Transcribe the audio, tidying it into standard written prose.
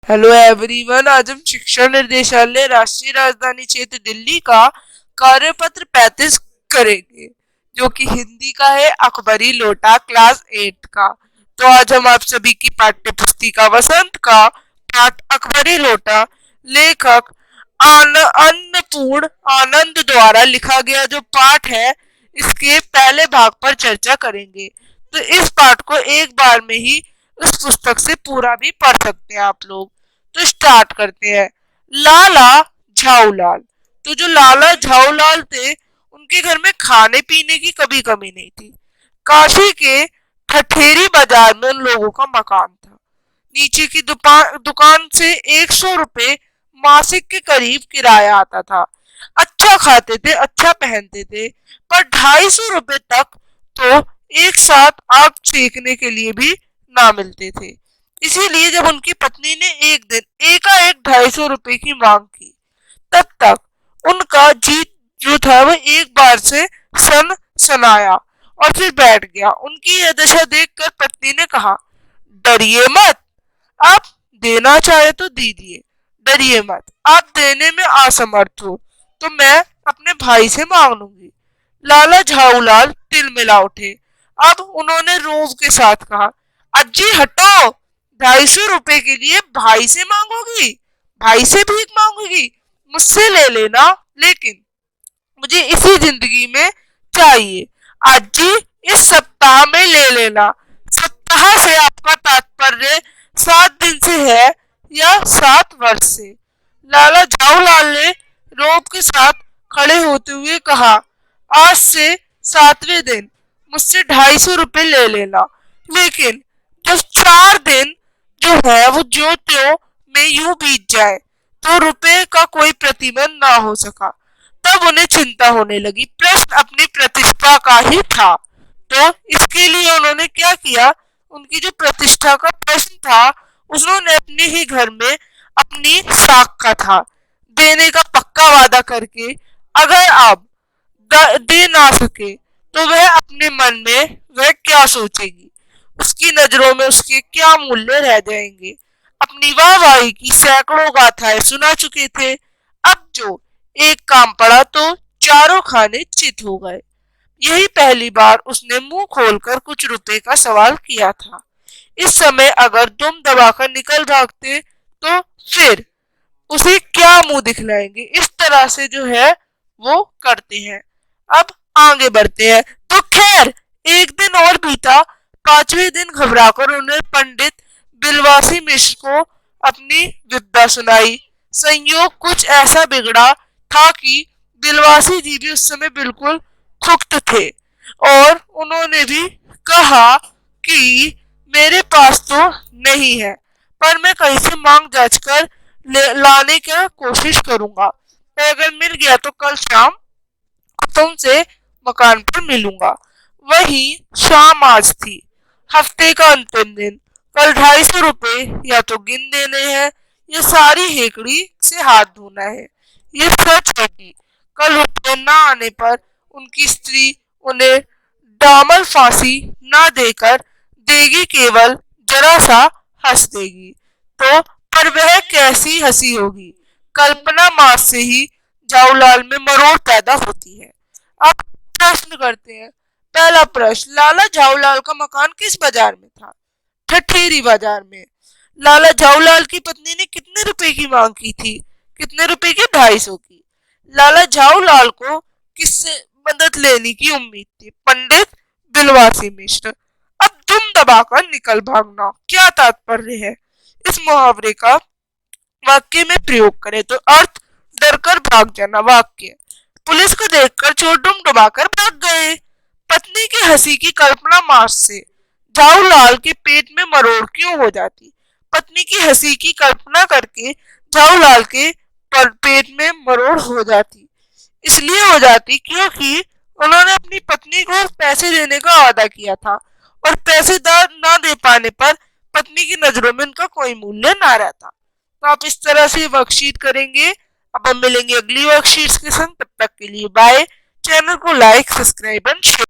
Hello everyone. आज हम शिक्षा निर्देशालय राष्ट्रीय राजधानी क्षेत्र दिल्ली का कार्यपत्र 35 करेंगे, जो कि हिंदी का है, अकबरी लोटा क्लास 8 का। तो आज हम आप सभी की पाठ्य पुस्तिका वसंत का पाठ अकबरी लोटा लेखक अन्नपूर्ण आनंद द्वारा लिखा गया जो पाठ है, इसके पहले भाग पर चर्चा करेंगे। तो इस पाठ को एक बार में ही उस पुस्तक से पूरा भी पढ़ सकते हैं आप लोग। तो स्टार्ट करते हैं। लाला झाऊलाल। तो जो लाला झाऊलाल थे, उनके घर में खाने पीने की कभी कमी नहीं थी। काशी के ठठेरी बाजार में उन लोगों का मकान था। नीचे की दुकान से 100 रुपए मासिक के करीब किराया आता था। अच्छा खाते थे, अच्छा पहनते थे, पर 250 रुपए तक तो एक साथ आग सेकने के लिए भी ना मिलते थे। इसीलिए जब उनकी पत्नी ने एक दिन एकाएक 250 रुपए की मांग की, तब तक उनका जी जो था वह एक बार से सन सनाया और फिर बैठ गया। उनकी यह दशा देखकर पत्नी ने कहा, डरिए मत, आप देना चाहे तो दीजिए, डरिए मत। आप देने में असमर्थ हो तो मैं अपने भाई से मांग लूंगी। लाला झाऊलाल तिलमिला उठे। अब उन्होंने रोब के साथ कहा, अज्जी हटो, 250 रुपए के लिए भाई से मांगोगी? भाई से भीख मांगोगी? मुझसे ले लेना, लेकिन मुझे इसी जिंदगी में चाहिए। अज्जी इस सप्ताह में ले लेना। सप्ताह से आपका तात्पर्य 7 दिन से है या 7 वर्ष से? लाला झाऊलाल ने रोब के साथ खड़े होते हुए कहा, आज से 7वें दिन मुझसे 250 रुपए ले लेना, लेकिन जब 4 दिन जो है वो जो त्यों में यूं बीत जाए तो रुपए का कोई प्रतिबंध ना हो सका, तब उन्हें चिंता होने लगी। प्रश्न अपनी प्रतिष्ठा का ही था। तो इसके लिए उन्होंने क्या किया, उनकी जो प्रतिष्ठा का प्रश्न था उन्होंने अपने ही घर में अपनी साख का था देने का पक्का वादा करके, अगर आप दे ना सके तो वह अपने मन में वह क्या सोचेगी, उसकी नजरों में उसके क्या मूल्य रह जाएंगे। अपनी वाहवाही की सैकड़ों गाथाएं सुना चुके थे। अब जो एक काम पड़ा तो चारों खाने चित हो गए। यही पहली बार उसने मुंह खोलकर कुछ रुपए का सवाल किया था। इस समय अगर तुम दबाकर निकल भागते तो फिर उसे क्या मुंह दिखलाएंगे। इस तरह से जो है वो करते हैं। अब आगे बढ़ते हैं। तो खैर एक दिन और बीता। 5वें दिन घबराकर उन्हें पंडित बिलवासी मिश्र को अपनी विपदा सुनाई। संयोग कुछ ऐसा बिगड़ा था कि बिलवासी जी भी उस समय बिल्कुल पुख्त थे और उन्होंने भी कहा कि मेरे पास तो नहीं है, पर मैं कहीं से मांग जांच कर लाने की कोशिश करूंगा। मैं अगर मिल गया तो कल शाम तुमसे मकान पर मिलूंगा। वही शाम आज थी, हफ्ते का अंतिम दिन। कल 250 रुपए या तो गिन देने हैं या सारी हेकड़ी से हाथ धोना है। ये सच है कि कल रुपए न आने पर उनकी स्त्री उन्हें डामल फांसी न देकर देगी, केवल जरा सा हंस देगी। तो पर वह कैसी हंसी होगी, कल्पना मास से ही झाऊलाल में मरोड़ पैदा होती है। अब प्रश्न करते हैं। पहला प्रश्न, लाला झाऊलाल का मकान किस बाजार में था? ठठेरी बाजार में। लाला झाऊलाल की पत्नी ने कितने रुपए की मांग की थी? कितने रुपए की? 250 की। लाला झाऊलाल को किससे मदद लेने की उम्मीद थी? पंडित बिलवासी मिश्र। अब तुम दबाकर निकल भागना क्या तात्पर्य है? इस मुहावरे का वाक्य में प्रयोग करें तो अर्थ, डरकर भाग जाना। वाक्य, पुलिस को देखकर चोर डुमडुमाकर भाग गए। पत्नी की हंसी की कल्पना मास से झाऊलाल के पेट में मरोड़ क्यों हो जाती? पत्नी की हंसी की कल्पना करके झाऊलाल के पेट में मरोड़ हो जाती, इसलिए हो जाती क्योंकि उन्होंने अपनी पत्नी को पैसे देने का वादा किया था और पैसे ना दे पाने पर पत्नी की नजरों में उनका कोई मूल्य ना रहता। तो आप इस तरह से वर्कशीट करेंगे। अब हम मिलेंगे अगली वर्कशीट के संग। तब तक के लिए बाय। चैनल को लाइक, सब्सक्राइब एंड शेयर।